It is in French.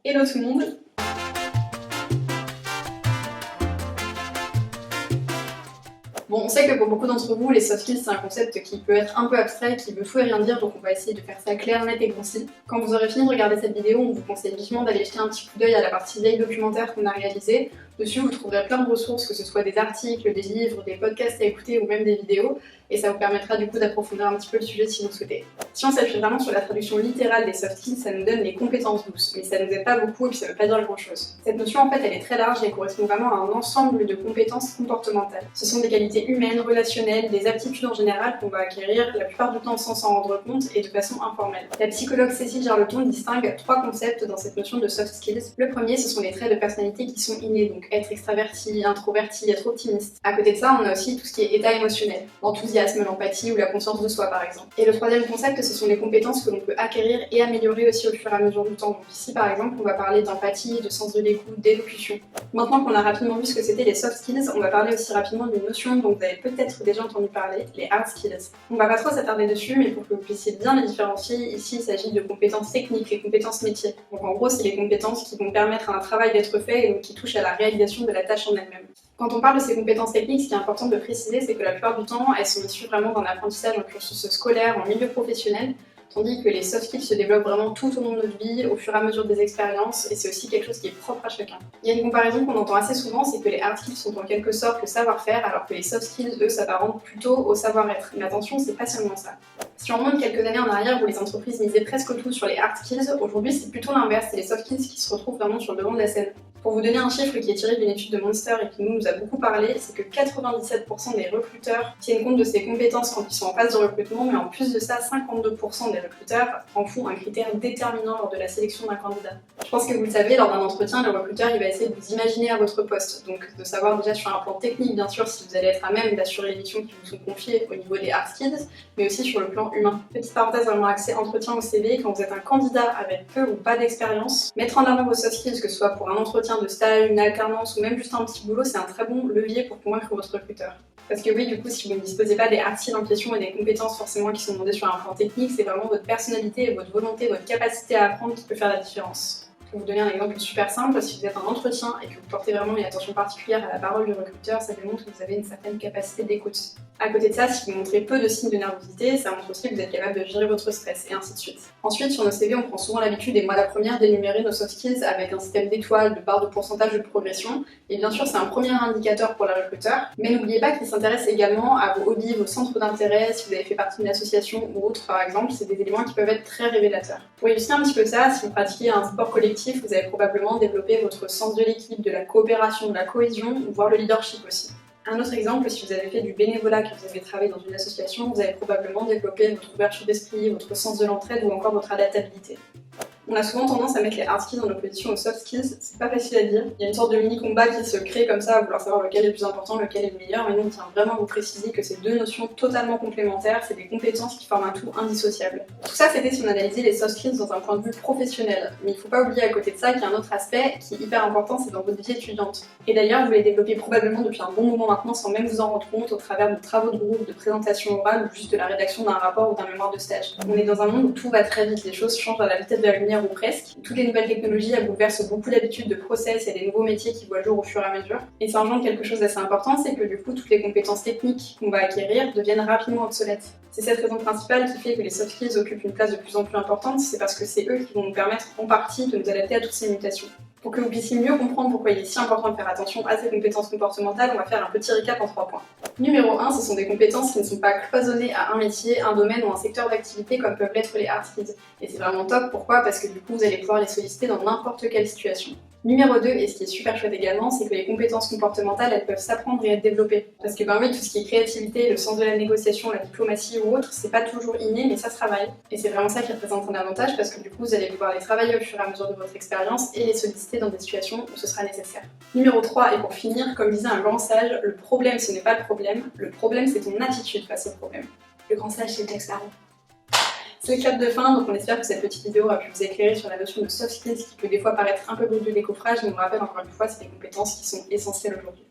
Hello tout le monde. Bon, on sait que pour beaucoup d'entre vous, les soft skills, c'est un concept qui peut être un peu abstrait, qui veut tout et rien dire, donc on va essayer de faire ça clair, net et concis. Quand vous aurez fini de regarder cette vidéo, on vous conseille vivement d'aller jeter un petit coup d'œil à la partie vieille documentaire qu'on a réalisée. Dessus, vous trouverez plein de ressources, que ce soit des articles, des livres, des podcasts à écouter ou même des vidéos, et ça vous permettra du coup d'approfondir un petit peu le sujet si vous le souhaitez. Si on s'appuie vraiment sur la traduction littérale des soft skills, ça nous donne les compétences douces, mais ça nous aide pas beaucoup et puis ça veut pas dire grand chose. Cette notion en fait elle est très large et correspond vraiment à un ensemble de compétences comportementales. Ce sont des qualités humaines, relationnelles, des aptitudes en général qu'on va acquérir la plupart du temps sans s'en rendre compte et de façon informelle. La psychologue Cécile Jarleton distingue 3 concepts dans cette notion de soft skills. Le premier, ce sont les traits de personnalité qui sont innés, donc être extraverti, introverti, être optimiste. À côté de ça, on a aussi tout ce qui est état émotionnel, l'enthousiasme, l'empathie ou la conscience de soi par exemple. Et le troisième concept, ce sont les compétences que l'on peut acquérir et améliorer aussi au fur et à mesure du temps. Donc ici par exemple, on va parler d'empathie, de sens de l'écoute, d'élocution. Maintenant qu'on a rapidement vu ce que c'était les soft skills, on va parler aussi rapidement d'une notion dont vous avez peut-être déjà entendu parler, les hard skills. On va pas trop s'attarder dessus, mais pour que vous puissiez bien les différencier, ici il s'agit de compétences techniques, les compétences métiers. Donc en gros, c'est les compétences qui vont permettre à un travail d'être fait et donc qui touchent à la réalisation de la tâche en elle-même. Quand on parle de ces compétences techniques, ce qui est important de préciser, c'est que la plupart du temps, elles sont issues vraiment d'un apprentissage en cursus scolaire, en milieu professionnel, tandis que les soft skills se développent vraiment tout au long de notre vie, au fur et à mesure des expériences, et c'est aussi quelque chose qui est propre à chacun. Il y a une comparaison qu'on entend assez souvent, c'est que les hard skills sont en quelque sorte le savoir-faire, alors que les soft skills, eux, s'apparentent plutôt au savoir-être. Mais attention, c'est pas seulement ça. Si on remonte quelques années en arrière où les entreprises misaient presque tout sur les hard skills, aujourd'hui c'est plutôt l'inverse, c'est les soft skills qui se retrouvent vraiment sur le devant de la scène. Pour vous donner un chiffre qui est tiré d'une étude de Monster et qui nous a beaucoup parlé, c'est que 97% des recruteurs tiennent compte de ces compétences quand ils sont en phase de recrutement, mais en plus de ça, 52% des recruteurs en font un critère déterminant lors de la sélection d'un candidat. Je pense que vous le savez, lors d'un entretien, le recruteur il va essayer de vous imaginer à votre poste, donc de savoir déjà sur un plan technique bien sûr si vous allez être à même d'assurer les missions qui vous sont confiées au niveau des hard skills, mais aussi sur le plan humain. Petite parenthèse vraiment axée entretien au CV, quand vous êtes un candidat avec peu ou pas d'expérience, mettre en avant vos soft skills, que ce soit pour un entretien de stage, une alternance ou même juste un petit boulot, c'est un très bon levier pour convaincre votre recruteur. Parce que oui, du coup, si vous ne disposez pas des hard skills en question et des compétences forcément qui sont demandées sur un plan technique, c'est vraiment votre personnalité et votre volonté, votre capacité à apprendre qui peut faire la différence. Pour vous donner un exemple super simple, si vous êtes en entretien et que vous portez vraiment une attention particulière à la parole du recruteur, ça démontre que vous avez une certaine capacité d'écoute. À côté de ça, si vous montrez peu de signes de nervosité, ça montre aussi que vous êtes capable de gérer votre stress, et ainsi de suite. Ensuite, sur nos CV, on prend souvent l'habitude, et moi la première, d'énumérer nos soft skills avec un système d'étoiles, de barres de pourcentage de progression. Et bien sûr, c'est un premier indicateur pour le recruteur, mais n'oubliez pas qu'il s'intéresse également à vos hobbies, vos centres d'intérêt, si vous avez fait partie d'une association ou autre par exemple, c'est des éléments qui peuvent être très révélateurs. Pour illustrer un petit peu ça, si vous pratiquez un sport collectif, vous avez probablement développé votre sens de l'équipe, de la coopération, de la cohésion, voire le leadership aussi. Un autre exemple, si vous avez fait du bénévolat, que vous avez travaillé dans une association, vous avez probablement développé votre ouverture d'esprit, votre sens de l'entraide ou encore votre adaptabilité. On a souvent tendance à mettre les hard skills en opposition aux soft skills, c'est pas facile à dire. Il y a une sorte de mini-combat qui se crée comme ça à vouloir savoir lequel est le plus important, lequel est le meilleur, mais nous on tient vraiment à vous préciser que ces deux notions totalement complémentaires, c'est des compétences qui forment un tout indissociable. Tout ça c'était si on analysait les soft skills dans un point de vue professionnel, mais il faut pas oublier à côté de ça qu'il y a un autre aspect qui est hyper important, c'est dans votre vie étudiante. Et d'ailleurs vous les développez probablement depuis un bon moment maintenant sans même vous en rendre compte au travers de travaux de groupe, de présentations orales ou juste de la rédaction d'un rapport ou d'un mémoire de stage. On est dans un monde où tout va très vite, les choses changent à la vitesse de la lumière ou presque. Toutes les nouvelles technologies elles bouleversent beaucoup d'habitudes de process et des nouveaux métiers qui voient le jour au fur et à mesure. Et ça engendre quelque chose d'assez important, c'est que du coup toutes les compétences techniques qu'on va acquérir deviennent rapidement obsolètes. C'est cette raison principale qui fait que les soft skills occupent une place de plus en plus importante, c'est parce que c'est eux qui vont nous permettre en partie de nous adapter à toutes ces mutations. Pour que vous puissiez mieux comprendre pourquoi il est si important de faire attention à ces compétences comportementales, on va faire un petit récap en 3 points. Numéro 1, ce sont des compétences qui ne sont pas cloisonnées à un métier, un domaine ou un secteur d'activité comme peuvent l'être les hard skills. Et c'est vraiment top, pourquoi? Parce que du coup vous allez pouvoir les solliciter dans n'importe quelle situation. Numéro 2, et ce qui est super chouette également, c'est que les compétences comportementales, elles peuvent s'apprendre et être développées. Parce que oui, tout ce qui est créativité, le sens de la négociation, la diplomatie ou autre, c'est pas toujours inné, mais ça se travaille. Et c'est vraiment ça qui représente un avantage, parce que du coup, vous allez pouvoir les travailler au fur et à mesure de votre expérience et les solliciter dans des situations où ce sera nécessaire. Numéro 3, et pour finir, comme disait un grand sage, le problème ce n'est pas le problème c'est ton attitude face au problème. Le grand sage c'est Jack Sparrow. C'est le clap de fin, donc on espère que cette petite vidéo aura pu vous éclairer sur la notion de soft skills qui peut des fois paraître un peu brute de décoffrage, mais on rappelle encore une fois, c'est des compétences qui sont essentielles aujourd'hui.